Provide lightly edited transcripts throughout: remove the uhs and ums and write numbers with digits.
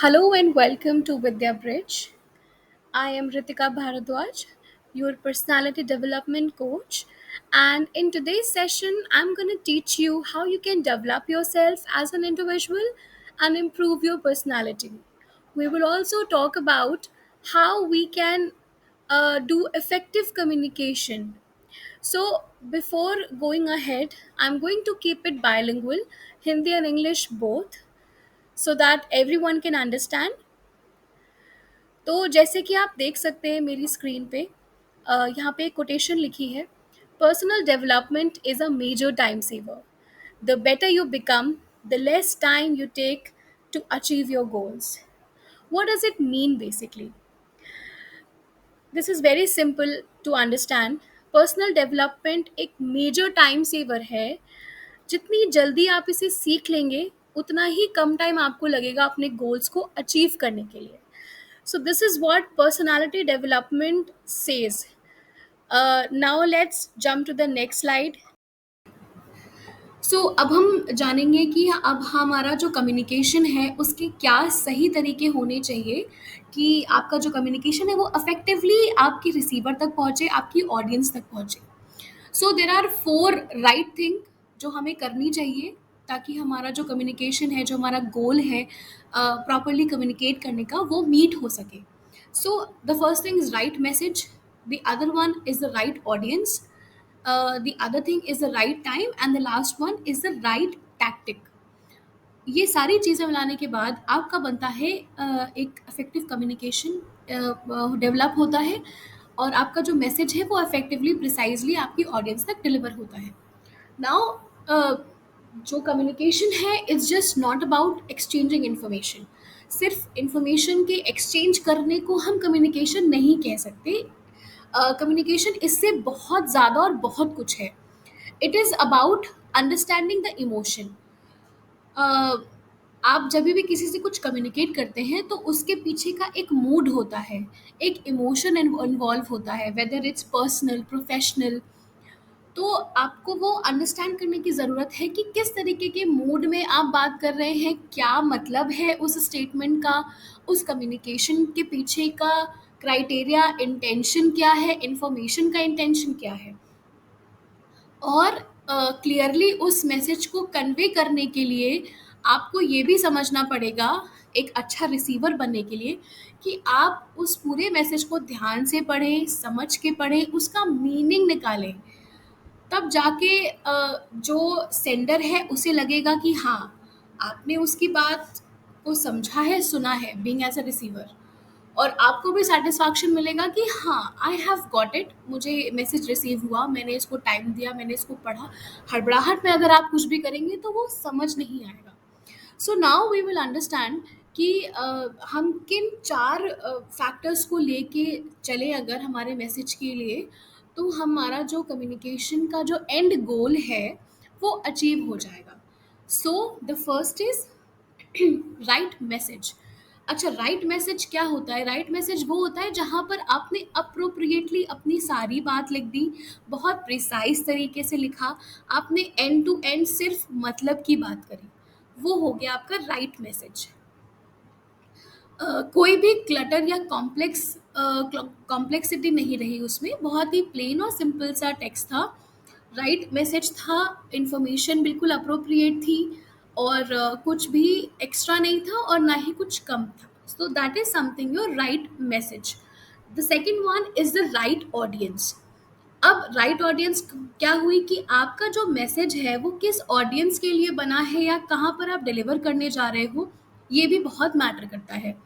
Hello and welcome to Vidya Bridge. I am Ritika Bharadwaj, your personality development coach. And in today's session, I'm going to teach you how you can develop yourself as an individual and improve your personality. We will also talk about how we can do effective communication. So, before going ahead, I'm going to keep it bilingual, Hindi and English both, so that everyone can understand. तो जैसे कि आप देख सकते हैं मेरी screen पे यहाँ पे एक कोटेशन लिखी है। Personal development is a major time saver. The better you become, the less time you take to achieve your goals. what does it mean basically? This is very simple to understand. Personal development एक major time saver है। जितनी जल्दी आप इसे सीख लेंगे उतना ही कम time आपको लगेगा अपने गोल्स को अचीव करने के लिए। So this is what personality development says. Now let's jump to the next slide. अब हम जानेंगे कि अब हमारा जो कम्युनिकेशन है उसके क्या सही तरीके होने चाहिए कि आपका जो कम्युनिकेशन है वो अफेक्टिवली आपकी रिसीवर तक पहुंचे, आपकी ऑडियंस तक पहुंचे। So there are four right thing जो हमें करनी चाहिए ताकि हमारा जो कम्युनिकेशन है, जो हमारा गोल है प्रॉपरली कम्युनिकेट करने का, वो मीट हो सके। So the first thing is right message, the other one is the right audience, the other thing is the right time and the last one is the right tactic. ये सारी चीज़ें मिलाने के बाद आपका बनता है एक इफेक्टिव कम्युनिकेशन डेवलप होता है और आपका जो मैसेज है वो इफेक्टिवली प्रिसाइजली आपकी ऑडियंस तक डिलीवर होता है। नाउ जो कम्युनिकेशन है it's just not about exchanging information. सिर्फ इंफॉर्मेशन के एक्सचेंज करने को हम कम्युनिकेशन नहीं कह सकते। कम्युनिकेशन इससे बहुत ज़्यादा और बहुत कुछ है। It is about understanding the emotion. आप जब भी किसी से कुछ कम्युनिकेट करते हैं तो उसके पीछे का एक मूड होता है, एक इमोशन इन्वॉल्व होता है, वेदर इट्स पर्सनल प्रोफेशनल। तो आपको वो अंडरस्टैंड करने की ज़रूरत है कि किस तरीके के मूड में आप बात कर रहे हैं, क्या मतलब है उस स्टेटमेंट का, उस कम्युनिकेशन के पीछे का क्राइटेरिया, इंटेंशन क्या है, इंफॉर्मेशन का इंटेंशन क्या है। और क्लियरली उस मैसेज को कन्वे करने के लिए आपको ये भी समझना पड़ेगा, एक अच्छा रिसीवर बनने के लिए, कि आप उस पूरे मैसेज को ध्यान से पढ़ें, समझ के पढ़ें, उसका मीनिंग निकालें। तब जाके जो सेंडर है उसे लगेगा कि हाँ, आपने उसकी बात को समझा है, सुना है, बीइंग एज अ रिसीवर। और आपको भी सेटिस्फैक्शन मिलेगा कि हाँ, आई हैव गॉट इट, मुझे मैसेज रिसीव हुआ, मैंने इसको टाइम दिया, मैंने इसको पढ़ा। हड़बड़ाहट में अगर आप कुछ भी करेंगे तो वो समझ नहीं आएगा। So now we will understand कि हम किन चार फैक्टर्स को लेके चले अगर हमारे मैसेज के लिए, तो हमारा जो कम्युनिकेशन का जो एंड गोल है वो अचीव हो जाएगा। So the first is right message. अच्छा, राइट मैसेज क्या होता है? राइट मैसेज वो होता है जहाँ पर आपने अप्रोप्रिएटली अपनी सारी बात लिख दी, बहुत प्रिसाइज तरीके से लिखा, आपने एंड टू एंड सिर्फ मतलब की बात करी, वो हो गया आपका राइट मैसेज। कोई भी क्लटर या कॉम्प्लेक्सिटी नहीं रही उसमें, बहुत ही प्लेन और सिंपल सा टेक्स्ट था, राइट मैसेज था, इंफॉर्मेशन बिल्कुल अप्रोप्रिएट थी और कुछ भी एक्स्ट्रा नहीं था और ना ही कुछ कम था। So that is something your right message. The second one is the right audience. अब राइट ऑडियंस क्या हुई कि आपका जो मैसेज है वो किस ऑडियंस के लिए बना है या कहाँ पर आप डिलीवर करने जा रहे हो, ये भी बहुत मैटर करता है।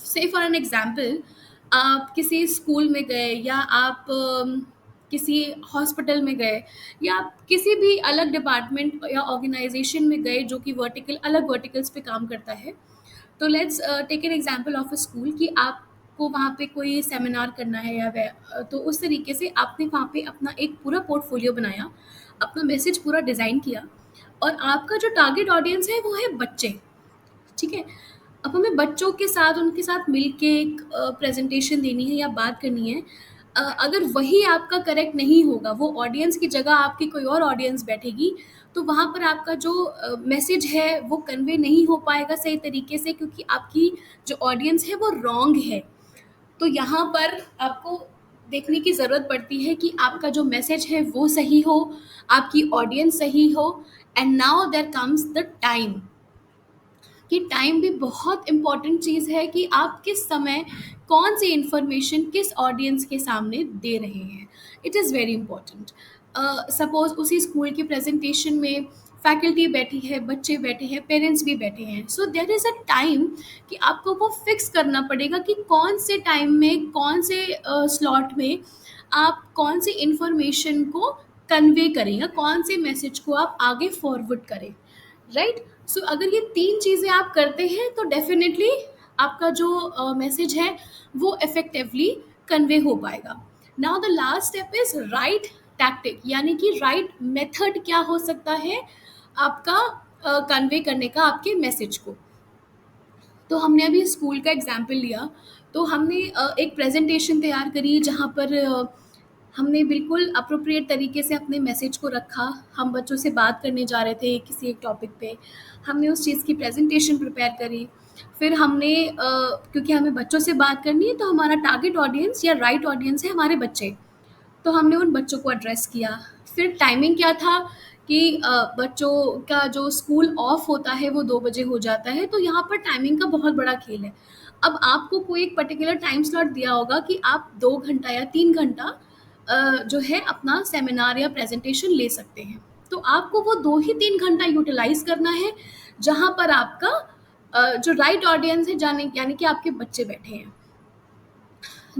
से फॉर एन एग्जाम्पल, आप किसी स्कूल में गए या आप किसी हॉस्पिटल में गए या आप किसी भी अलग डिपार्टमेंट या ऑर्गेनाइजेशन में गए जो कि वर्टिकल अलग वर्टिकल्स पे काम करता है। तो let's take an example of a school कि आपको वहाँ पे कोई सेमिनार करना है या तो उस तरीके से आपने वहाँ पे अपना एक पूरा पोर्टफोलियो बनाया, अपना मैसेज पूरा डिज़ाइन किया और आपका जो टारगेट ऑडियंस है वो है बच्चे। ठीक है, अब हमें बच्चों के साथ, उनके साथ मिलके एक प्रेजेंटेशन देनी है या बात करनी है। अगर वही आपका करेक्ट नहीं होगा, वो ऑडियंस की जगह आपकी कोई और ऑडियंस बैठेगी, तो वहाँ पर आपका जो मैसेज है वो कन्वे नहीं हो पाएगा सही तरीके से, क्योंकि आपकी जो ऑडियंस है वो रॉन्ग है। तो यहाँ पर आपको देखने की ज़रूरत पड़ती है कि आपका जो मैसेज है वो सही हो, आपकी ऑडियंस सही हो। And now there comes the time, कि टाइम भी बहुत इम्पॉर्टेंट चीज़ है, कि आप किस समय कौन सी इंफॉर्मेशन किस ऑडियंस के सामने दे रहे हैं। It is very important. Suppose उसी स्कूल की प्रेजेंटेशन में फैकल्टी बैठी है, बच्चे बैठे हैं, पेरेंट्स भी बैठे हैं, so there is a time कि आपको वो फिक्स करना पड़ेगा कि कौन से टाइम में, कौन से स्लॉट में आप कौन सी इंफॉर्मेशन को कन्वे करें, या कौन से मैसेज को आप आगे फॉरवर्ड करें। राइट। सो अगर ये तीन चीज़ें आप करते हैं तो डेफिनेटली आपका जो मैसेज है वो इफेक्टिवली कन्वे हो पाएगा। Now the last step is right tactic, यानी कि राइट मेथड क्या हो सकता है आपका कन्वे करने का आपके मैसेज को। तो हमने अभी स्कूल का एग्जाम्पल लिया, तो हमने एक प्रेजेंटेशन तैयार करी जहाँ पर हमने बिल्कुल अप्रोप्रिएट तरीके से अपने मैसेज को रखा। हम बच्चों से बात करने जा रहे थे किसी एक टॉपिक पे, हमने उस चीज़ की प्रेजेंटेशन प्रिपेयर करी। फिर हमने क्योंकि हमें बच्चों से बात करनी है, तो हमारा टारगेट ऑडियंस या राइट ऑडियंस है हमारे बच्चे, तो हमने उन बच्चों को एड्रेस किया। फिर टाइमिंग क्या था कि बच्चों का जो स्कूल ऑफ होता है वो 2 बजे हो जाता है, तो यहाँ पर टाइमिंग का बहुत बड़ा खेल है। अब आपको कोई एक पर्टिकुलर टाइम स्लॉट दिया होगा कि आप 2 घंटा या 3 घंटा जो है अपना सेमिनार या प्रेजेंटेशन ले सकते हैं। तो आपको वो 2 ही 3 घंटा यूटिलाइज़ करना है, जहाँ पर आपका जो राइट ऑडियंस है जाने यानी कि आपके बच्चे बैठे हैं।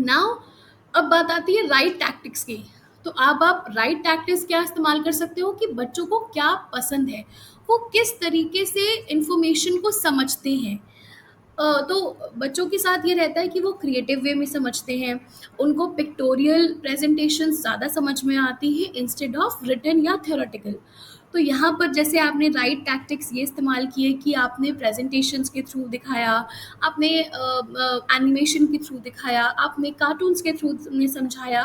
नाउ अब बात आती है राइट टैक्टिक्स की। तो अब आप राइट टैक्टिक्स क्या इस्तेमाल कर सकते हो कि बच्चों को क्या पसंद है, वो किस तरीके से इंफॉर्मेशन को समझते हैं। तो बच्चों के साथ ये रहता है कि वो क्रिएटिव वे में समझते हैं, उनको पिक्टोरियल प्रेजेंटेशन ज़्यादा समझ में आती है इंस्टेड ऑफ रिटन या थ्योरेटिकल। तो यहाँ पर जैसे आपने राइट टैक्टिक्स ये इस्तेमाल किए कि आपने प्रेजेंटेशंस के थ्रू दिखाया, आपने एनिमेशन के थ्रू दिखाया, आपने कार्टून्स के थ्रू में समझाया,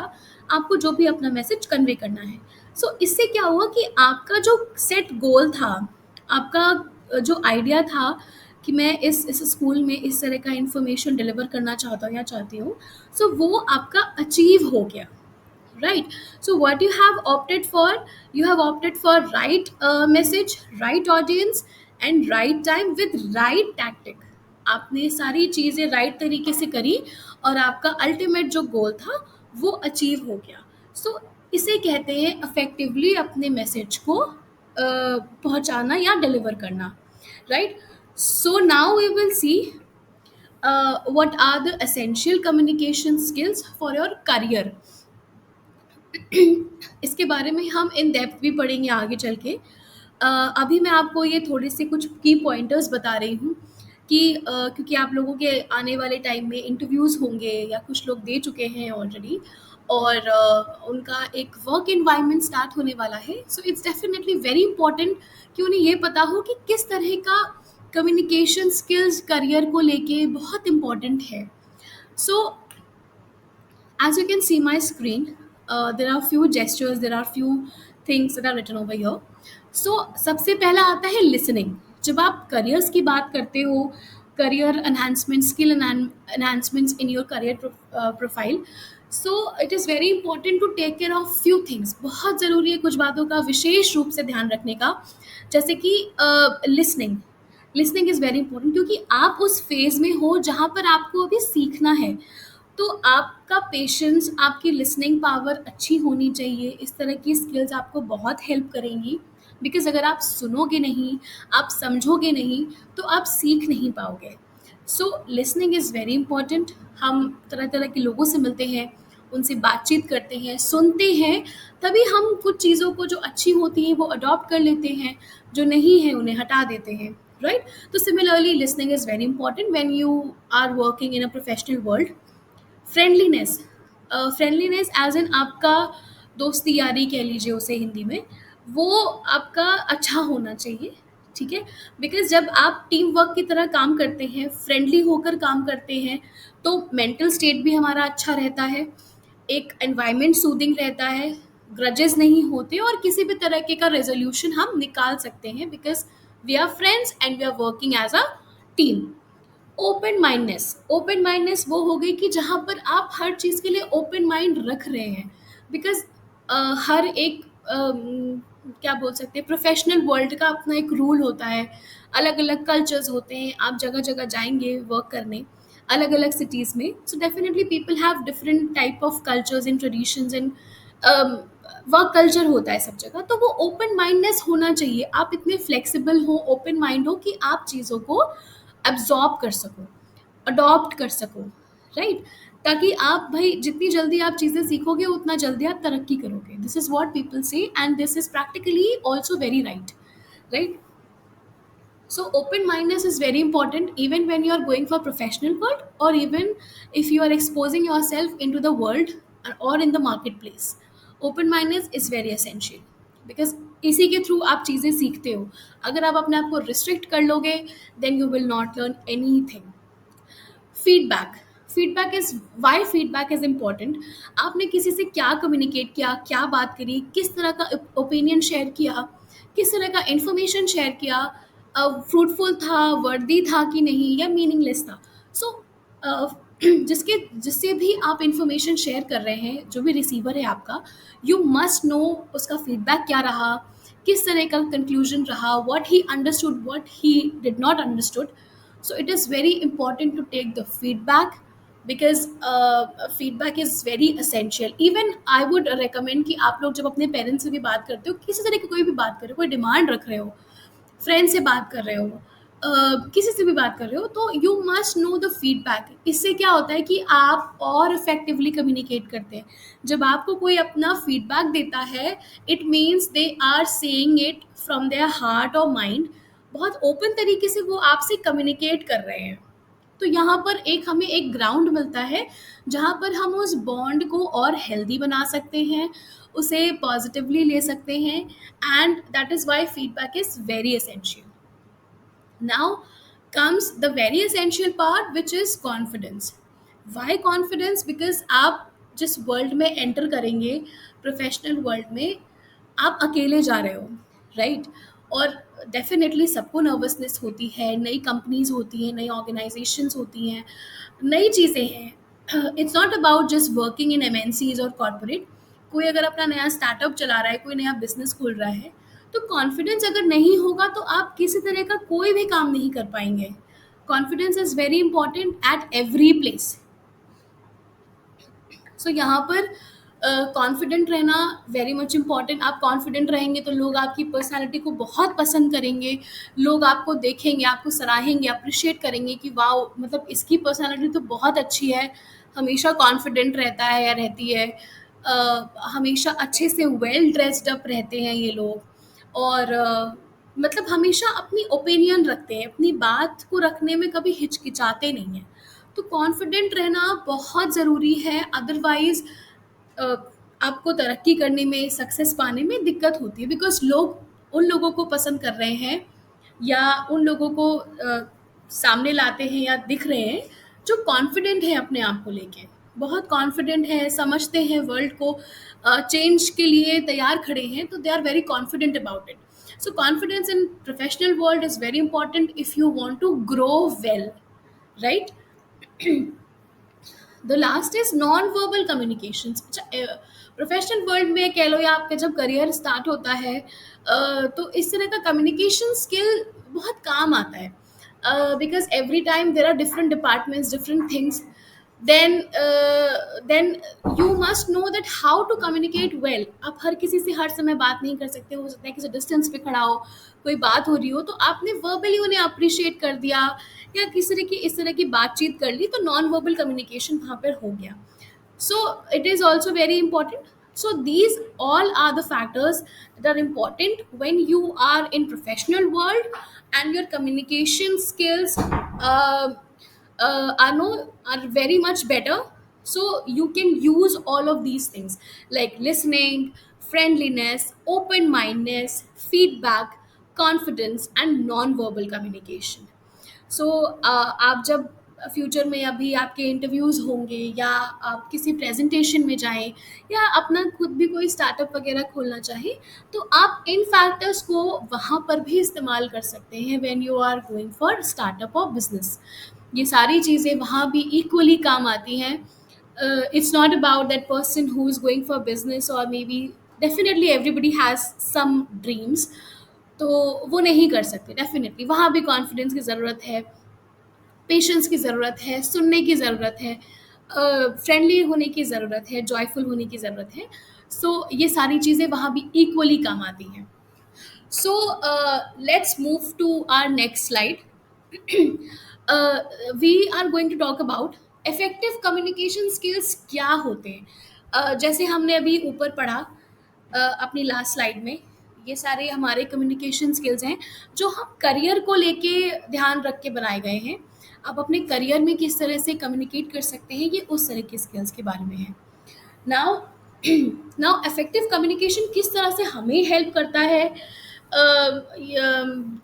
आपको जो भी अपना मैसेज कन्वे करना है। सो इससे क्या हुआ कि आपका जो सेट गोल था, आपका जो आइडिया था कि मैं इस स्कूल में इस तरह का इंफॉर्मेशन डिलीवर करना चाहता हूँ या चाहती हूँ, सो वो आपका अचीव हो गया। Right. So what you have opted for, you have opted for right message, right audience, and right time with right tactic. आपने सारी चीज़ें राइट तरीके से करी और आपका अल्टीमेट जो गोल था वो अचीव हो गया। सो इसे कहते हैं अफेक्टिवली अपने मैसेज को पहुंचाना या डिलीवर करना। Right. So now we will see what are the essential communication skills for your career। इसके बारे में हम इन डेप्थ भी पढ़ेंगे आगे चल के। अभी मैं आपको ये थोड़े से कुछ की पॉइंटर्स बता रही हूँ कि क्योंकि आप लोगों के आने वाले टाइम में इंटरव्यूज़ होंगे या कुछ लोग दे चुके हैं ऑलरेडी, और उनका एक वर्क एनवायरनमेंट स्टार्ट होने वाला है। So it's definitely very important कि उन्हें ये पता हो कि किस तरह का कम्युनिकेशन स्किल्स करियर को लेके बहुत इम्पॉर्टेंट है। सो as you can see my screen, there are few gestures, there are few things that are written over here. So सबसे पहला आता है listening। जब आप करियर्स की बात करते हो, career enhancement, skill enhancements in your career profile, so it is very important to take care of few things. बहुत ज़रूरी है कुछ बातों का विशेष रूप से ध्यान रखने का, जैसे कि listening. Listening is very important, क्योंकि आप उस फेज़ में हो जहाँ पर आपको अभी सीखना है। तो आपका पेशेंस, आपकी लिसनिंग पावर अच्छी होनी चाहिए। इस तरह की स्किल्स आपको बहुत हेल्प करेंगी, बिकॉज़ अगर आप सुनोगे नहीं, आप समझोगे नहीं, तो आप सीख नहीं पाओगे। सो लिसनिंग इज़ वेरी इंपॉर्टेंट। हम तरह तरह के लोगों से मिलते हैं, उनसे बातचीत करते हैं, सुनते हैं, तभी हम कुछ चीज़ों को जो अच्छी होती हैं वो अडॉप्ट कर लेते हैं, जो नहीं है उन्हें हटा देते हैं। राइट। तो similarly listening is very important when you are working in a professional world. Friendliness, friendliness as in आपका दोस्ती यारी कह लीजिए उसे हिंदी में, वो आपका अच्छा होना चाहिए। ठीक है। बिकॉज जब आप टीम वर्क की तरह काम करते हैं, फ्रेंडली होकर काम करते हैं, तो मेंटल स्टेट भी हमारा अच्छा रहता है। एक एनवायरनमेंट सूदिंग रहता है, ग्रजेस नहीं होते और किसी भी तरह के का रेजोल्यूशन हम निकाल सकते हैं because we are friends and we are working as a team. Open mindness वो हो गई कि जहाँ पर आप हर चीज़ के लिए ओपन माइंड रख रहे हैं बिकॉज हर एक क्या बोल सकते हैं, प्रोफेशनल वर्ल्ड का अपना एक रूल होता है, अलग अलग कल्चर्स होते हैं, आप जगह जगह जाएंगे वर्क करने अलग अलग सिटीज़ में, so definitely people have different type of cultures and traditions and work culture होता है सब जगह, तो वो ओपन माइंडनेस होना चाहिए, आप इतने फ्लेक्सिबल हो, ओपन माइंड हो कि आप चीज़ों को एब्जॉर्ब कर सको, अडॉप्ट कर सको, राइट? ताकि आप भाई जितनी जल्दी आप चीज़ें सीखोगे उतना जल्दी आप तरक्की करोगे, दिस इज वॉट पीपल से and this is practically also very right, right? So open mindedness is very important even when you are going for professional world or even if you are exposing yourself into the world or in the marketplace. Open mindedness is very essential because इसी के through आप चीज़ें सीखते हो, अगर आप अपने आप को रिस्ट्रिक्ट कर लोगे then you will not learn anything. Feedback, feedback is why feedback is important. आपने किसी से क्या कम्युनिकेट किया, क्या बात करी, किस तरह का ओपिनियन शेयर किया, किस तरह का इंफॉर्मेशन शेयर किया, फ्रूटफुल था, वर्दी था कि नहीं, या मीनिंगलेस था। सो जिसके जिससे भी आप इंफॉर्मेशन शेयर कर रहे हैं, जो भी रिसीवर है आपका, यू मस्ट नो उसका फीडबैक क्या रहा, किस तरह का कंक्लूजन रहा, what he understood, what he did not understood. So it is very important to take the feedback because feedback is very essential. Even I would recommend कि आप लोग जब अपने पेरेंट्स से भी बात करते हो, किसी तरह की कोई भी बात कर रहे हो, कोई डिमांड रख रहे हो, फ्रेंड से बात कर रहे हो, किसी से भी बात कर रहे हो, तो you must know the feedback. इससे क्या होता है कि आप और इफेक्टिवली कम्युनिकेट करते हैं। जब आपको कोई अपना फीडबैक देता है, it means they are saying it from their heart और माइंड, बहुत ओपन तरीके से वो आपसे कम्युनिकेट कर रहे हैं। तो यहाँ पर एक हमें एक ग्राउंड मिलता है जहाँ पर हम उस बॉन्ड को और हेल्दी बना सकते हैं, उसे पॉजिटिवली ले सकते हैं, and that is why feedback is very essential. Now comes the very essential part, which is confidence. Why confidence? Because आप जिस वर्ल्ड में एंटर करेंगे, प्रोफेशनल वर्ल्ड में, आप अकेले जा रहे हो, राइट? और डेफिनेटली सबको नर्वसनेस होती है, नई कंपनीज होती हैं, नई ऑर्गेनाइजेशंस होती हैं, नई चीज़ें हैं। It's not about just working in MNCs और कॉरपोरेट। कोई अगर अपना नया स्टार्टअप चला रहा है, कोई नया बिजनेस खोल रहा है, तो कॉन्फिडेंस अगर नहीं होगा तो आप किसी तरह का कोई भी काम नहीं कर पाएंगे। Confidence is very important at every place. So यहाँ पर कॉन्फिडेंट रहना वेरी मच इम्पॉर्टेंट। आप कॉन्फिडेंट रहेंगे तो लोग आपकी पर्सनालिटी को बहुत पसंद करेंगे, लोग आपको देखेंगे, आपको सराहेंगे, अप्रिशिएट करेंगे कि वाह, मतलब इसकी पर्सनालिटी तो बहुत अच्छी है, हमेशा कॉन्फिडेंट रहता है या रहती है, हमेशा अच्छे से वेल ड्रेस्ड अप रहते हैं ये लोग, और मतलब हमेशा अपनी ओपिनियन रखते हैं, अपनी बात को रखने में कभी हिचकिचाते नहीं हैं। तो कॉन्फिडेंट रहना बहुत ज़रूरी है, अदरवाइज आपको तरक्की करने में, सक्सेस पाने में दिक्कत होती है, बिकॉज लोग उन लोगों को पसंद कर रहे हैं या उन लोगों को सामने लाते हैं या दिख रहे हैं जो कॉन्फिडेंट है अपने आप को लेके, बहुत कॉन्फिडेंट है, समझते हैं वर्ल्ड को, चेंज के लिए तैयार खड़े हैं, तो they are very confident about it. So confidence in professional world is very important if you want to grow well, right? The last is non verbal communication. Professional world में कह लो या आपका जब करियर स्टार्ट होता है, तो इस तरह का कम्युनिकेशन स्किल बहुत काम आता है, because every time there are different departments, different things, then you must know that how to communicate well. आप हर किसी से हर समय बात नहीं कर सकते, हो सकता है किसी डिस्टेंस पे खड़ा हो, कोई बात हो रही हो, तो आपने वर्बली उन्हें अप्रिशिएट कर दिया या किसी तरह की इस तरह की बातचीत कर ली, तो नॉन वर्बल कम्युनिकेशन वहाँ पर हो गया। So it is also very important. So these all are the factors that are important when you are in professional world, and your communication skills are very much better. So you can use all of these things like listening, friendliness, open mindedness, feedback, confidence, and non verbal communication. सो आप जब future में अभी आपके interviews होंगे, या आप किसी presentation में जाएँ, या अपना खुद भी कोई स्टार्टअप वगैरह खोलना चाहें, तो आप इन फैक्टर्स को वहाँ पर भी इस्तेमाल कर सकते हैं when you are going for startup और बिज़नेस। ये सारी चीज़ें वहाँ भी इक्वली काम आती हैं। It's not about that person who is going for business, or maybe definitely everybody has some dreams, तो वो नहीं कर सकते। डेफिनेटली वहाँ भी कॉन्फिडेंस की ज़रूरत है, पेशेंस की ज़रूरत है, सुनने की ज़रूरत है, फ्रेंडली होने की ज़रूरत है, जॉयफुल होने की ज़रूरत है। सो ये सारी चीज़ें वहाँ भी इक्वली काम आती हैं। So let's move to our next slide. We are going to talk about effective communication skills क्या होते हैं। जैसे हमने अभी ऊपर पढ़ा अपनी लास्ट स्लाइड में, ये सारे हमारे कम्युनिकेशन स्किल्स हैं जो हम करियर को लेके ध्यान रख के बनाए गए हैं। आप अपने करियर में किस तरह से कम्युनिकेट कर सकते हैं, ये उस तरह के स्किल्स के बारे में है। नाउ नाउ इफेक्टिव कम्युनिकेशन किस तरह से हमें हेल्प करता है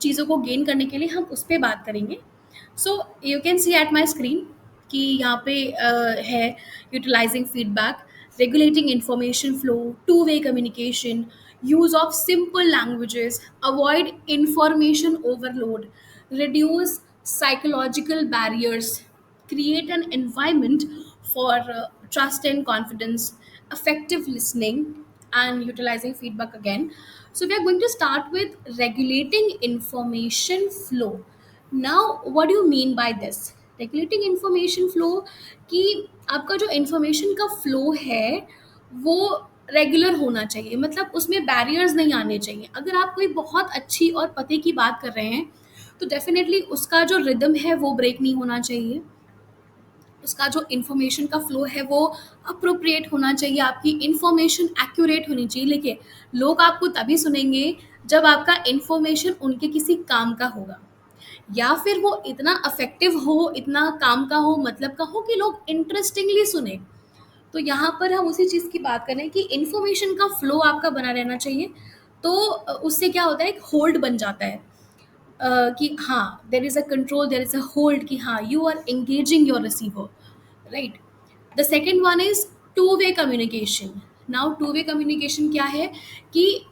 चीज़ों को गेन करने के लिए, हम उस पर बात करेंगे। So you can see at my screen कि यहाँ पे है utilizing feedback, regulating information flow, two-way communication, use of simple languages, avoid information overload, reduce psychological barriers, create an environment for trust and confidence, effective listening, and utilizing feedback again. So, we are going to start with regulating information flow. Now, what do you mean by this? Regulating information flow कि आपका जो information का flow है वो regular होना चाहिए, मतलब उसमें बैरियर्स नहीं आने चाहिए। अगर आप कोई बहुत अच्छी और पते की बात कर रहे हैं तो डेफिनेटली उसका जो रिदम है वो ब्रेक नहीं होना चाहिए, उसका जो इन्फॉर्मेशन का फ्लो है वो अप्रोप्रिएट होना चाहिए, आपकी इन्फॉर्मेशन एक्यूरेट होनी चाहिए। लेकिन लोग आपको तभी सुनेंगे जब आपका इन्फॉर्मेशन उनके किसी काम का होगा, या फिर वो इतना अफेक्टिव हो, इतना काम का हो, मतलब का हो कि लोग इंटरेस्टिंगली सुने। तो यहाँ पर हम उसी चीज़ की बात करें कि इन्फॉर्मेशन का फ्लो आपका बना रहना चाहिए। तो उससे क्या होता है, एक होल्ड बन जाता है कि हाँ, there is a control, there is a hold कि हाँ, you are engaging your receiver, right. The second one is two way communication. Now two way communication क्या है कि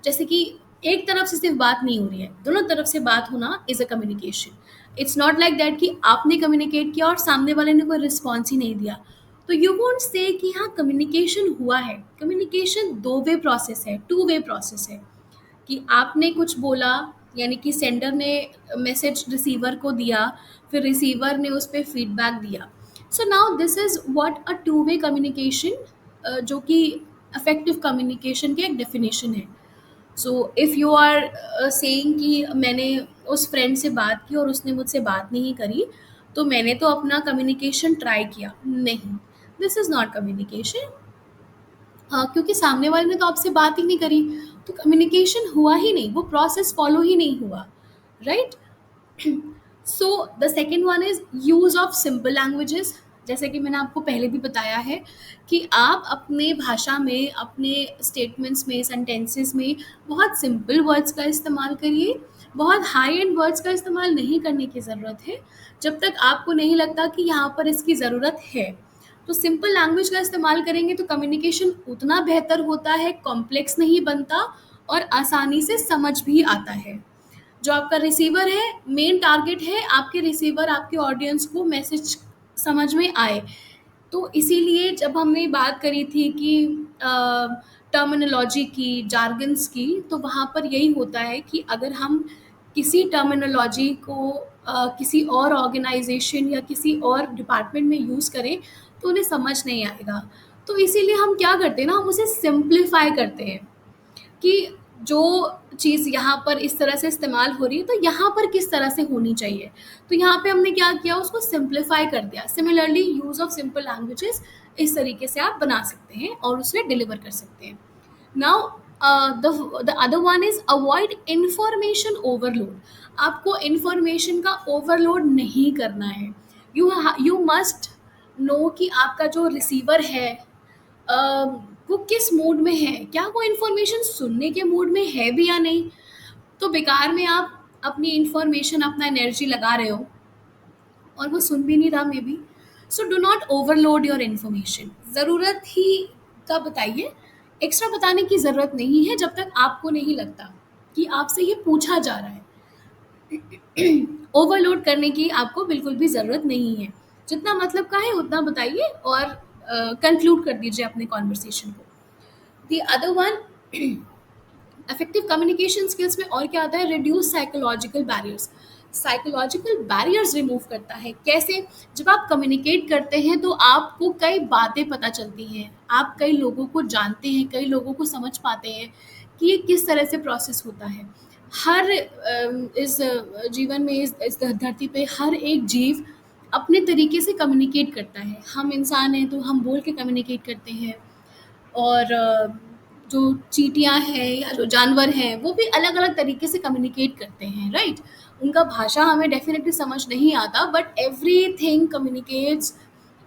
जैसे कि एक तरफ से सिर्फ बात नहीं हो रही है, दोनों तरफ से बात होना is a communication. It's not like that कि आपने कम्युनिकेट किया और सामने वाले ने कोई रिस्पॉन्स ही नहीं दिया, तो यू वोंट से कि हाँ कम्युनिकेशन हुआ है। कम्युनिकेशन दो वे प्रोसेस है, टू वे प्रोसेस है कि आपने कुछ बोला, यानी कि सेंडर ने मैसेज रिसीवर को दिया, फिर रिसीवर ने उस पर फीडबैक दिया। So now this is what a two way communication, जो कि अफेक्टिव कम्युनिकेशन की एक डेफिनेशन है। So if you are saying कि मैंने उस फ्रेंड से बात की और उसने मुझसे बात नहीं करी, तो मैंने तो अपना कम्युनिकेशन ट्राई किया, नहीं, दिस इज़ नॉट कम्युनिकेशन। हाँ, क्योंकि सामने वाले ने तो आपसे बात ही नहीं करी, तो कम्युनिकेशन हुआ ही नहीं, वो प्रोसेस फॉलो ही नहीं हुआ, right. So the second one is use of simple languages. जैसे कि मैंने आपको पहले भी बताया है कि आप अपने भाषा में, अपने स्टेटमेंट्स में, सेंटेंसेस में बहुत सिंपल वर्ड्स का इस्तेमाल करिए। बहुत हाई एंड वर्ड्स का इस्तेमाल नहीं करने की ज़रूरत है जब तक आपको नहीं लगता कि यहाँ पर इसकी ज़रूरत है। तो सिंपल लैंग्वेज का इस्तेमाल करेंगे तो कम्युनिकेशन उतना बेहतर होता है, कॉम्प्लेक्स नहीं बनता और आसानी से समझ भी आता है। जो आपका रिसीवर है, मेन टारगेट है आपके रिसीवर, आपके ऑडियंस को मैसेज समझ में आए। तो इसीलिए जब हमने बात करी थी कि टर्मिनोलॉजी की, जार्गन्स की, तो वहाँ पर यही होता है कि अगर हम किसी टर्मिनोलॉजी को किसी और ऑर्गेनाइजेशन या किसी और डिपार्टमेंट में यूज़ करें तो उन्हें समझ नहीं आएगा। तो इसीलिए हम क्या करते हैं ना, हम उसे सिंप्लीफाई करते हैं कि जो चीज़ यहाँ पर इस तरह से इस्तेमाल हो रही है तो यहाँ पर किस तरह से होनी चाहिए। तो यहाँ पे हमने क्या किया, उसको सिंप्लीफाई कर दिया। Similarly use of simple languages इस तरीके से आप बना सकते हैं और उसे डिलीवर कर सकते हैं। Now the other one is avoid information overload. आपको इंफॉर्मेशन का ओवरलोड नहीं करना है। यू मस्ट नो कि आपका जो रिसीवर है वो किस मूड में है, क्या वो इन्फॉर्मेशन सुनने के मूड में है भी या नहीं। तो बेकार में आप अपनी इन्फॉर्मेशन, अपना एनर्जी लगा रहे हो और वो सुन भी नहीं रहा may be. So do not overload your information. ज़रूरत ही का बताइए, एक्स्ट्रा बताने की ज़रूरत नहीं है जब तक आपको नहीं लगता कि आपसे ये पूछा जा रहा है। ओवरलोड करने की आपको बिल्कुल भी ज़रूरत नहीं है। जितना मतलब का है उतना बताइए और कंक्लूड कर दीजिए अपने कॉन्वर्सेशन को। The other one, effective communication skills में और क्या आता है, reduce psychological barriers. Psychological barriers remove करता है। कैसे? जब आप कम्युनिकेट करते हैं तो आपको कई बातें पता चलती हैं, आप कई लोगों को जानते हैं, कई लोगों को समझ पाते हैं कि ये किस तरह से प्रोसेस होता है। हर इस जीवन में, इस धरती पे हर एक जीव अपने तरीके से कम्युनिकेट करता है। हम इंसान हैं तो हम बोल के कम्युनिकेट करते हैं, और जो चींटियाँ हैं या जो जानवर हैं वो भी अलग अलग तरीके से कम्युनिकेट करते हैं, राइट? उनका भाषा हमें डेफिनेटली समझ नहीं आता, but every thing communicates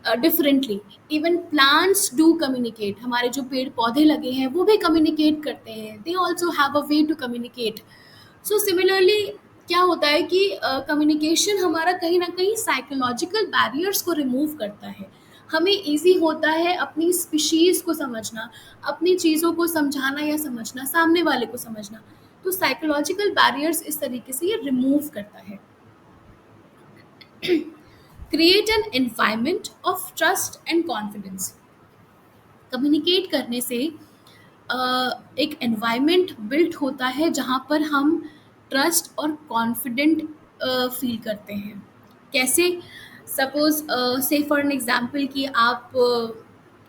differently. Even plants do communicate. हमारे जो पेड़ पौधे लगे हैं वो भी कम्युनिकेट करते हैं, they also have a way to communicate. So similarly क्या होता है कि कम्युनिकेशन हमारा कहीं ना कहीं साइकोलॉजिकल बैरियर्स को रिमूव करता है। हमें इजी होता है अपनी स्पीशीज़ को समझना, अपनी चीज़ों को समझाना या समझना, सामने वाले को समझना। तो साइकोलॉजिकल बैरियर्स इस तरीके से ये रिमूव करता है। Create an environment of trust and confidence. Communicate करने से एक एनवायरनमेंट बिल्ट होता है जहाँ पर हम ट्रस्ट और कॉन्फिडेंट फील करते हैं। कैसे? सपोज से फॉर एन एग्जांपल कि आप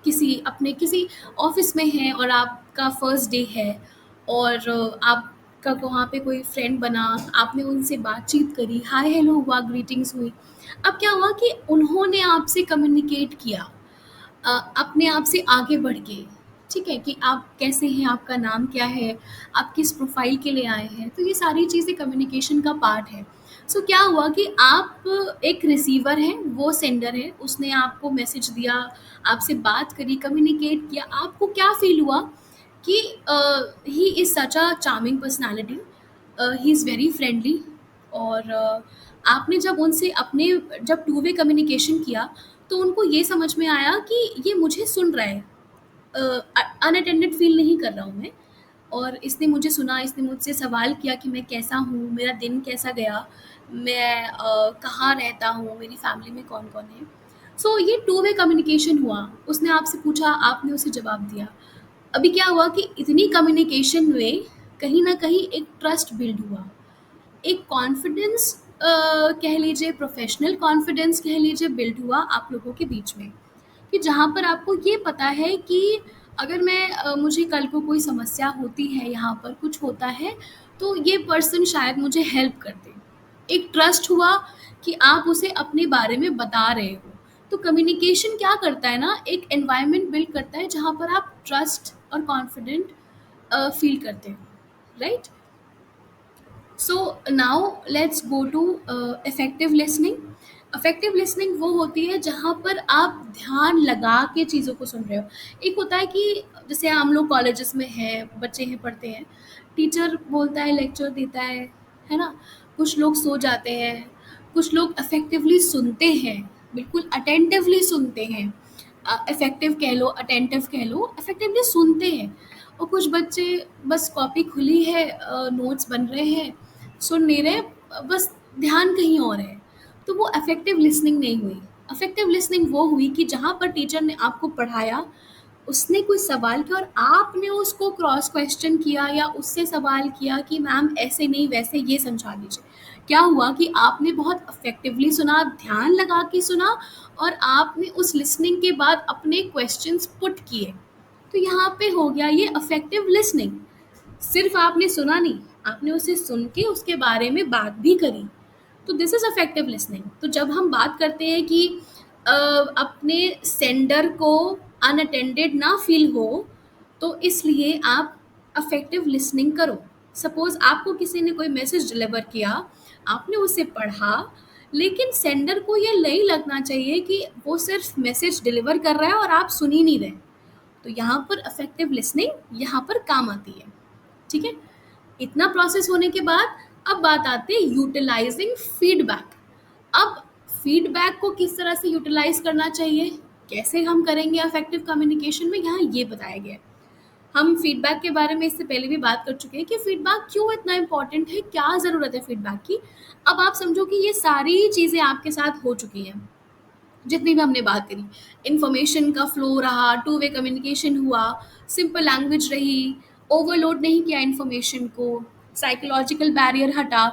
किसी ऑफिस में हैं और आपका फर्स्ट डे है, और आपका वहाँ पे कोई फ्रेंड बना, आपने उनसे बातचीत करी, हाय हेलो हुआ, ग्रीटिंग्स हुई। अब क्या हुआ कि उन्होंने आपसे कम्युनिकेट किया अपने आप से आगे बढ़ के, ठीक है, कि आप कैसे हैं, आपका नाम क्या है, आप किस प्रोफाइल के लिए आए हैं। तो ये सारी चीज़ें कम्युनिकेशन का पार्ट है। सो क्या हुआ कि आप एक रिसीवर हैं, वो सेंडर है, उसने आपको मैसेज दिया, आपसे बात करी, कम्युनिकेट किया। आपको क्या फील हुआ कि he is such a charming personality, he is very friendly. और आपने जब उनसे अपने जब टू वे कम्युनिकेशन किया तो उनको ये समझ में आया कि ये मुझे सुन रहा है, अनअटेंडेड फील नहीं कर रहा हूँ मैं, और इसने मुझे सुना, इसने मुझसे सवाल किया कि मैं कैसा हूँ, मेरा दिन कैसा गया, मैं कहाँ रहता हूँ, मेरी फैमिली में कौन कौन है। सो ये टू वे कम्युनिकेशन हुआ। उसने आपसे पूछा, आपने उसे जवाब दिया। अभी क्या हुआ कि इतनी कम्युनिकेशन में कहीं ना कहीं एक ट्रस्ट बिल्ड हुआ, एक कॉन्फिडेंस कह लीजिए, प्रोफेशनल कॉन्फिडेंस कह लीजिए, बिल्ड हुआ आप लोगों के बीच में। कि जहाँ पर आपको ये पता है कि अगर मैं मुझे कल को कोई समस्या होती है, यहाँ पर कुछ होता है, तो ये पर्सन शायद मुझे हेल्प कर दे। एक ट्रस्ट हुआ कि आप उसे अपने बारे में बता रहे हो। तो कम्युनिकेशन क्या करता है ना, एक एनवायरनमेंट बिल्ड करता है जहाँ पर आप ट्रस्ट और कॉन्फिडेंट फील करते हो, right? So now let's go to effective listening. Effective listening वो होती है जहाँ पर आप ध्यान लगा के चीज़ों को सुन रहे हो। एक होता है कि जैसे हम लोग कॉलेजेस में हैं, बच्चे हैं, पढ़ते हैं, टीचर बोलता है, लेक्चर देता है ना? कुछ लोग सो जाते हैं, कुछ लोग इफेक्टिवली सुनते हैं, बिल्कुल अटेंटिवली सुनते हैं। इफेक्टिव कह लो, अटेंटिव कह लो, इफेक्टिवली सुनते हैं। और कुछ बच्चे बस कॉपी खुली है, नोट्स बन रहे हैं, सुन नहीं रहे, बस ध्यान कहीं और है। तो वो इफेक्टिव लिसनिंग नहीं हुई। इफेक्टिव लिसनिंग वो हुई कि जहाँ पर टीचर ने आपको पढ़ाया, उसने कोई सवाल किया और आपने उसको क्रॉस क्वेश्चन किया या उससे सवाल किया कि मैम ऐसे नहीं वैसे ये समझा दीजिए। क्या हुआ कि आपने बहुत इफेक्टिवली सुना, ध्यान लगा के सुना, और आपने उस लिसनिंग के बाद अपने क्वेश्चंस पुट किए। तो यहाँ पे हो गया ये इफेक्टिव लिसनिंग। सिर्फ आपने सुना नहीं, आपने उसे सुन के उसके बारे में बात भी करी। तो दिस इज इफेक्टिव लिसनिंग। तो जब हम बात करते हैं कि अपने सेंडर को अनअटेंडेड ना फील हो, तो इसलिए आप इफेक्टिव लिसनिंग करो। सपोज आपको किसी ने कोई मैसेज डिलीवर किया, आपने उसे पढ़ा, लेकिन सेंडर को ये नहीं लगना चाहिए कि वो सिर्फ मैसेज डिलीवर कर रहा है और आप सुन ही नहीं रहे। तो यहाँ पर इफेक्टिव लिसनिंग यहाँ पर काम आती है, ठीक है? इतना प्रोसेस होने के बाद अब बात आती है यूटिलाइजिंग फीडबैक। अब फीडबैक को किस तरह से यूटिलाइज करना चाहिए, कैसे हम करेंगे इफेक्टिव कम्युनिकेशन में, यहाँ ये बताया गया है। हम फीडबैक के बारे में इससे पहले भी बात कर चुके हैं कि फीडबैक क्यों इतना इम्पोर्टेंट है, क्या ज़रूरत है फीडबैक की। अब आप समझो कि ये सारी चीज़ें आपके साथ हो चुकी हैं, जितनी भी हमने बात करी। इन्फॉर्मेशन का फ्लो रहा, टू वे कम्युनिकेशन हुआ, सिंपल लैंग्वेज रही, ओवरलोड नहीं किया इन्फॉर्मेशन को, साइकोलॉजिकल बैरियर हटा,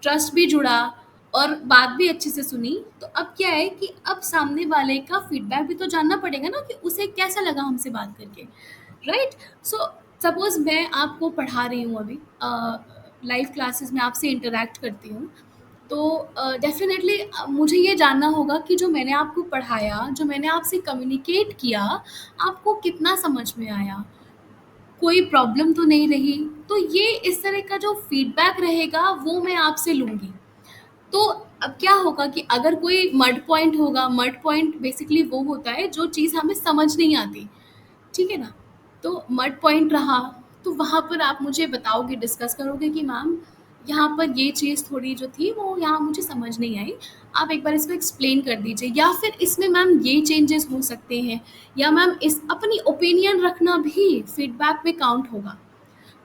ट्रस्ट भी जुड़ा और बात भी अच्छे से सुनी। तो अब क्या है कि अब सामने वाले का फीडबैक भी तो जानना पड़ेगा ना कि उसे कैसा लगा हमसे बात करके, राइट। सो सपोज मैं आपको पढ़ा रही हूँ अभी, लाइव क्लासेस में आपसे इंटरेक्ट करती हूँ, तो डेफ़िनेटली मुझे ये जानना होगा कि जो मैंने आपको पढ़ाया, जो मैंने आपसे कम्युनिकेट किया, आपको कितना समझ में आया? कोई प्रॉब्लम तो नहीं रही? तो ये इस तरह का जो फीडबैक रहेगा वो मैं आपसे लूँगी। तो अब क्या होगा कि अगर कोई मड पॉइंट होगा, मड पॉइंट बेसिकली वो होता है जो चीज़ हमें समझ नहीं आती। ठीक है ना? तो मड पॉइंट रहा, तो वहाँ पर आप मुझे बताओगे, डिस्कस करोगे कि मैम यहाँ पर ये चीज़ थोड़ी जो थी वो यहाँ मुझे समझ नहीं आई, आप एक बार इसको एक्सप्लेन कर दीजिए, या फिर इसमें मैम ये चेंजेस हो सकते हैं, या मैम इस अपनी ओपिनियन रखना भी फीडबैक में काउंट होगा।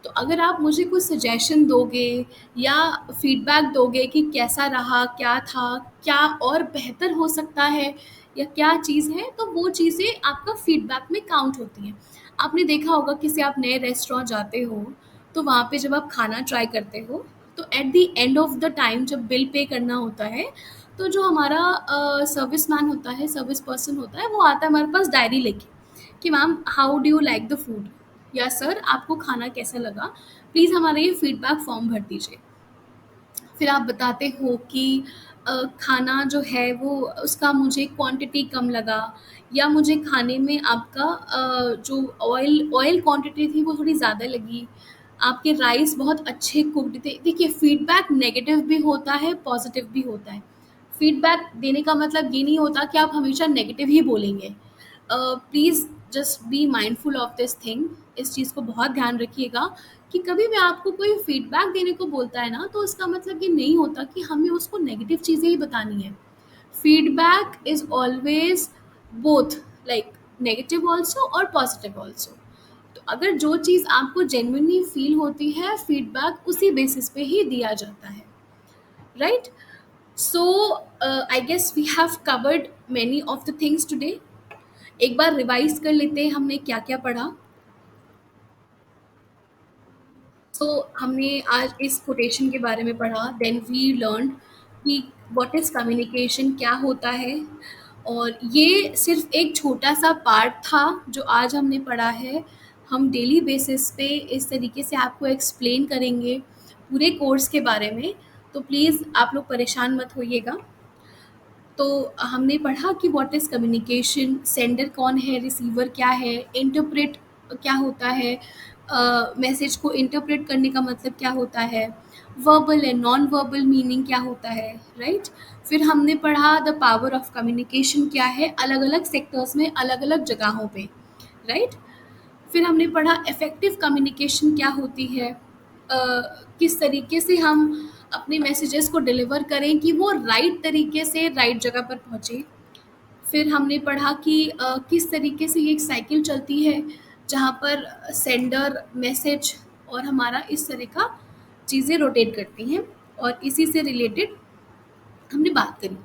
तो अगर आप मुझे कुछ सजेशन दोगे या फीडबैक दोगे कि कैसा रहा, क्या था, क्या और बेहतर हो सकता है, या क्या चीज़ है, तो वो चीज़ें आपका फीडबैक में काउंट होती हैं। आपने देखा होगा किसी आप नए रेस्टोरेंट जाते हो, तो वहाँ पे जब आप खाना ट्राई करते हो, तो at the end of the time जब बिल पे करना होता है, तो जो हमारा सर्विस मैन होता है, सर्विस पर्सन होता है, वो आता है हमारे पास डायरी लेके कि ma'am how do you like the food, या सर आपको खाना कैसा लगा, प्लीज़ हमारा ये फीडबैक फॉर्म भर दीजिए। फिर आप बताते हो कि खाना जो है वो उसका मुझे क्वांटिटी कम लगा, या मुझे खाने में आपका जो ऑयल ऑयल क्वांटिटी थी वो थोड़ी ज़्यादा लगी, आपके राइस बहुत अच्छे कुक्ड थे। देखिए, फीडबैक नेगेटिव भी होता है, पॉजिटिव भी होता है। फीडबैक देने का मतलब ये नहीं होता कि आप हमेशा नेगेटिव ही बोलेंगे। Please just be mindful of this thing. इस चीज़ को बहुत ध्यान रखिएगा कि कभी भी आपको कोई फीडबैक देने को बोलता है ना, तो इसका मतलब ये नहीं होता कि हमें उसको नेगेटिव चीज़ें ही बतानी है। Feedback is always both, like negative also और पॉजिटिव ऑल्सो। तो अगर जो चीज़ आपको जेन्युइनली फील होती है, फीडबैक उसी बेसिस पे ही दिया जाता है, right. So I guess we have covered many of the things today. एक बार रिवाइज कर लेते हैं हमने क्या क्या पढ़ा। सो हमने आज इस कोटेशन के बारे में पढ़ा, देन वी लर्न कि व्हाट इज़ कम्युनिकेशन, क्या होता है। और ये सिर्फ एक छोटा सा पार्ट था जो आज हमने पढ़ा है। हम डेली बेसिस पे इस तरीके से आपको एक्सप्लेन करेंगे पूरे कोर्स के बारे में, तो प्लीज़ आप लोग परेशान मत होइएगा। तो हमने पढ़ा कि व्हाट इज़ कम्युनिकेशन, सेंडर कौन है, रिसीवर क्या है, इंटरप्रेट क्या होता है, मैसेज को इंटरप्रेट करने का मतलब क्या होता है, verbal and non verbal meaning क्या होता है, राइट। फिर हमने पढ़ा द पावर ऑफ कम्युनिकेशन क्या है, अलग अलग सेक्टर्स में, अलग अलग जगहों पे, राइट। फिर हमने पढ़ा इफ़ेक्टिव कम्युनिकेशन क्या होती है, किस तरीके से हम अपने मैसेजेस को डिलीवर करें कि वो राइट तरीके से राइट जगह पर पहुँचे। फिर हमने पढ़ा कि किस तरीके से ये एक साइकिल चलती है जहाँ पर सेंडर, मैसेज और हमारा इस तरह का चीज़ें रोटेट करती हैं, और इसी से रिलेटेड हमने बात करी।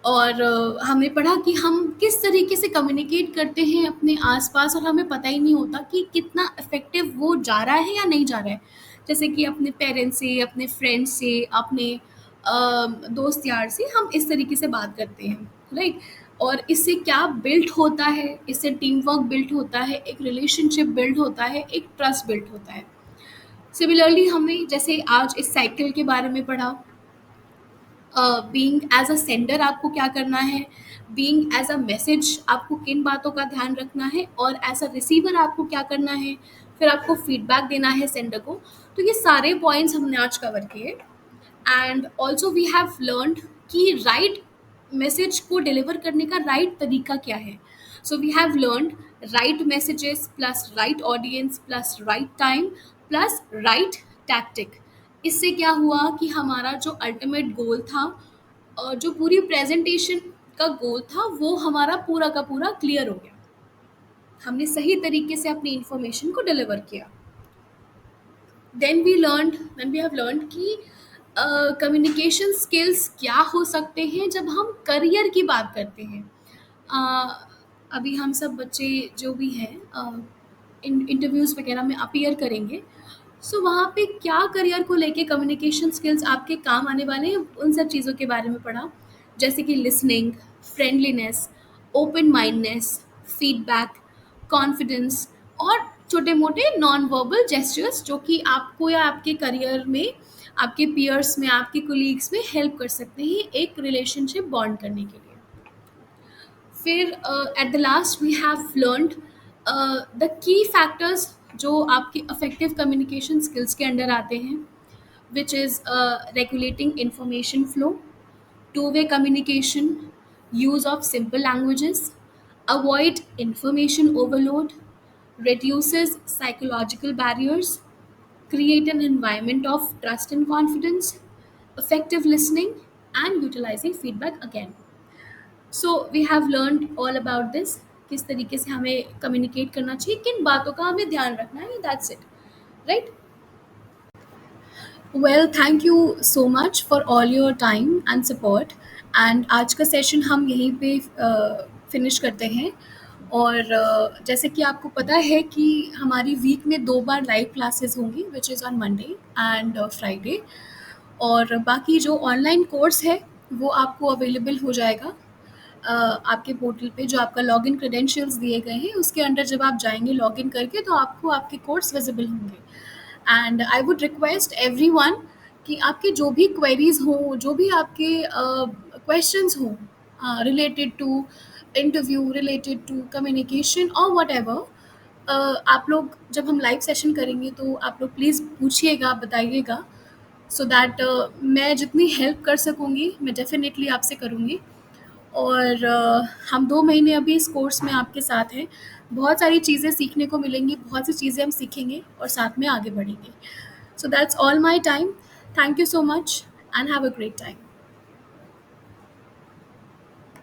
और हमने पढ़ा कि हम किस तरीके से कम्युनिकेट करते हैं अपने आसपास, और हमें पता ही नहीं होता कि कितना इफ़ेक्टिव वो जा रहा है या नहीं जा रहा है। जैसे कि अपने पेरेंट्स से, अपने फ्रेंड्स से, अपने दोस्त यार से हम इस तरीके से बात करते हैं, राइट। और इससे क्या बिल्ड होता है, इससे टीम वर्क बिल्ड होता है, एक रिलेशनशिप बिल्ड होता है, एक ट्रस्ट बिल्ड होता है। सिमिलरली हमने जैसे आज इस साइकिल के बारे में पढ़ा, बीइंग एज अ सेंडर आपको क्या करना है, बीइंग एज अ मैसेज आपको किन बातों का ध्यान रखना है, और एज अ रिसीवर आपको क्या करना है, फिर आपको फीडबैक देना है सेंडर को। तो ये सारे पॉइंट्स हमने आज कवर किए। And also we have learned कि राइट मैसेज को डिलीवर करने का राइट तरीका क्या है। So we have learned right messages plus right audience plus right time plus right tactic. इससे क्या हुआ कि हमारा जो अल्टीमेट गोल था जो पूरी प्रेजेंटेशन का गोल था वो हमारा पूरा का पूरा क्लियर हो गया। हमने सही तरीके से अपनी इंफॉर्मेशन को डिलीवर किया। देन वी हैव लर्न कि कम्युनिकेशन स्किल्स क्या हो सकते हैं जब हम करियर की बात करते हैं। अ, अभी हम सब बच्चे जो भी हैं इंटरव्यूज़ वगैरह में अपीयर करेंगे, सो वहाँ पे क्या करियर को लेके कम्युनिकेशन स्किल्स आपके काम आने वाले हैं, उन सब चीज़ों के बारे में पढ़ा। जैसे कि listening, friendliness, open mindness, feedback, confidence और छोटे-मोटे नॉन वर्बल जेस्चर्स जो कि आपको या आपके करियर में, आपके पीयर्स में, आपके कोलीग्स में हेल्प कर सकते हैं एक रिलेशनशिप बॉन्ड करने के लिए। फिर at the last we have learned the key factors जो आपकी अफेक्टिव कम्युनिकेशन स्किल्स के अंडर आते हैं, which is regulating information flow, two-way communication, use of simple languages, avoid information overload, reduces psychological barriers, create an environment of trust and confidence, effective listening, and utilizing feedback again. So we have learned all about this, किस तरीके से हमें communicate करना चाहिए, किन बातों का हमें ध्यान रखना है, that's it, right? Well, thank you so much for all your time and support. And आज का सेशन हम यहीं पे फिनिश करते हैं। और जैसे कि आपको पता है कि हमारी वीक में 2 बार लाइव क्लासेस होंगी, which is on Monday and Friday. और बाकी जो ऑनलाइन कोर्स है वो आपको अवेलेबल हो जाएगा आपके पोर्टल पे, जो आपका लॉगिन क्रेडेंशियल्स दिए गए हैं उसके अंडर जब आप जाएंगे लॉगिन करके तो आपको आपके कोर्स विजिबल होंगे। And I would request everyone कि आपके जो भी क्वेरीज हों, जो भी आपके क्वेश्चंस हों related to interview, related to communication और वट एवर, आप लोग जब हम लाइव सेशन करेंगे तो आप लोग प्लीज़ पूछिएगा, बताइएगा, सो दैट मैं जितनी हेल्प कर सकूँगी मैं डेफिनेटली आपसे करूँगी। और हम 2 महीने अभी इस कोर्स में आपके साथ हैं। बहुत सारी चीज़ें सीखने को मिलेंगी, बहुत सी चीज़ें हम सीखेंगे और साथ में आगे बढ़ेंगे। So that's all my time. Thank you so much and have a great time.